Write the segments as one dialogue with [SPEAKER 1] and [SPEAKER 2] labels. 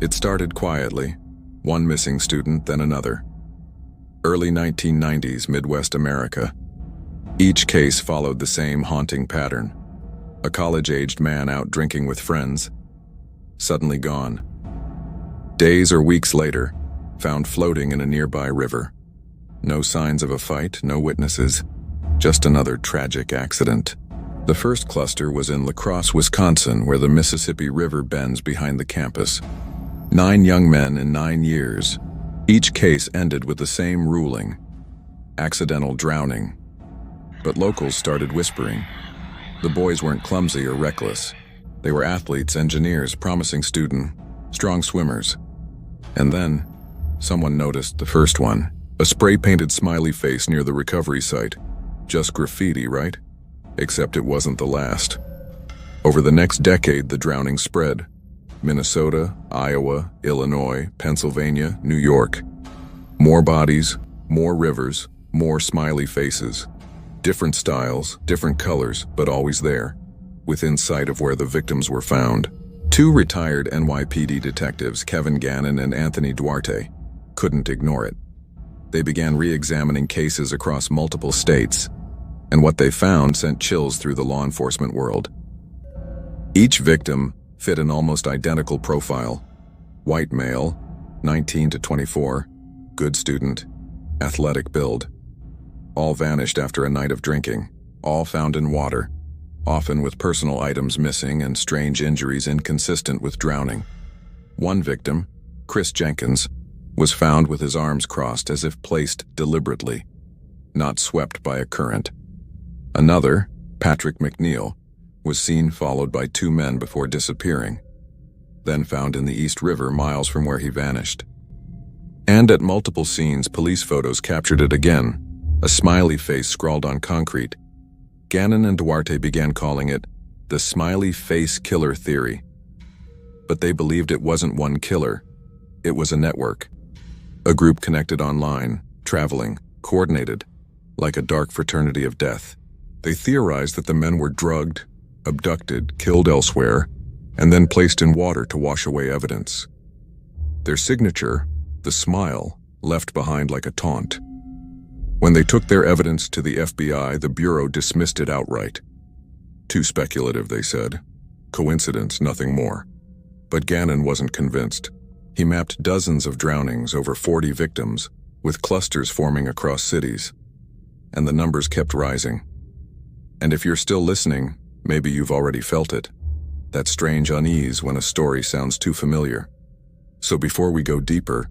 [SPEAKER 1] It started quietly, one missing student, then another. Early 1990s Midwest America. Each case followed the same haunting pattern. A college-aged man out drinking with friends, suddenly gone. Days or weeks later, found floating in a nearby river. No signs of a fight, no witnesses, just another tragic accident. The first cluster was in La Crosse, Wisconsin, where the Mississippi River bends behind the campus. 9 young men in 9 years. Each case ended with the same ruling: accidental drowning. But locals started whispering. The boys weren't clumsy or reckless. They were athletes, engineers, promising students, strong swimmers. And then, someone noticed the first one. A spray-painted smiley face near the recovery site. Just graffiti, right? Except it wasn't the last. Over the next decade, the drowning spread. Minnesota, Iowa, Illinois, Pennsylvania, New York. More bodies, more rivers, more smiley faces. Different styles, different colors, but always there, within sight of where the victims were found. 2 retired NYPD detectives, Kevin Gannon and Anthony Duarte, couldn't ignore it. They began re-examining cases across multiple states, and what they found sent chills through the law enforcement world. Each victim fit an almost identical profile. White male, 19 to 24, good student, athletic build. All vanished after a night of drinking, all found in water, often with personal items missing and strange injuries inconsistent with drowning. One victim, Chris Jenkins, was found with his arms crossed as if placed deliberately, not swept by a current. Another, Patrick McNeil, was seen followed by 2 men before disappearing, then found in the East River miles from where he vanished. And at multiple scenes, police photos captured it again, a smiley face scrawled on concrete. Gannon and Duarte began calling it the Smiley Face Killer theory. But they believed it wasn't one killer, it was a network. A group connected online, traveling, coordinated, like a dark fraternity of death. They theorized that the men were drugged, abducted, killed elsewhere, and then placed in water to wash away evidence. Their signature, the smile, left behind like a taunt. When they took their evidence to the FBI, the Bureau dismissed it outright. Too speculative, they said. Coincidence, nothing more. But Gannon wasn't convinced. He mapped dozens of drownings, over 40 victims, with clusters forming across cities. And the numbers kept rising. And if you're still listening, maybe you've already felt it. That strange unease when a story sounds too familiar. So before we go deeper,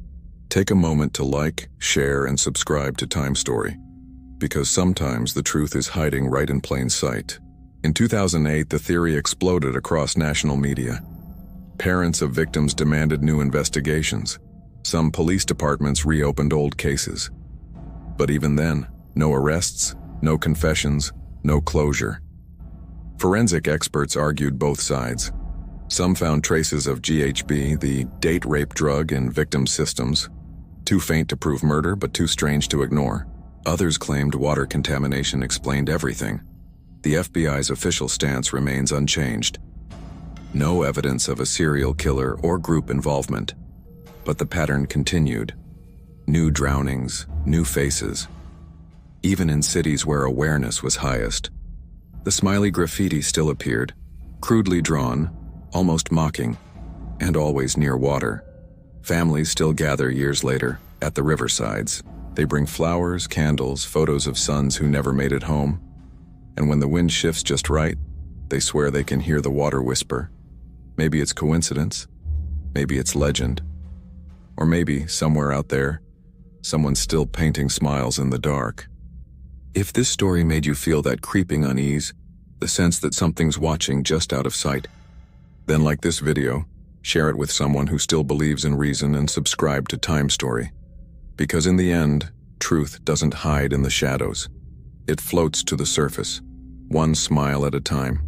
[SPEAKER 1] take a moment to like, share, and subscribe to Time Story. Because sometimes the truth is hiding right in plain sight. In 2008, the theory exploded across national media. Parents of victims demanded new investigations. Some police departments reopened old cases. But even then, no arrests, no confessions, no closure. Forensic experts argued both sides. Some found traces of GHB, the date rape drug, in victim systems. Too faint to prove murder, but too strange to ignore. Others claimed water contamination explained everything. The FBI's official stance remains unchanged. No evidence of a serial killer or group involvement. But the pattern continued. New drownings, new faces. Even in cities where awareness was highest. The smiley graffiti still appeared, crudely drawn, almost mocking, and always near water. Families still gather years later, at the riversides. They bring flowers, candles, photos of sons who never made it home. And when the wind shifts just right, they swear they can hear the water whisper. Maybe it's coincidence, maybe it's legend, or maybe, somewhere out there, someone's still painting smiles in the dark. If this story made you feel that creeping unease, the sense that something's watching just out of sight, then like this video, share it with someone who still believes in reason, and subscribe to Time Story. Because in the end, truth doesn't hide in the shadows. It floats to the surface, one smile at a time.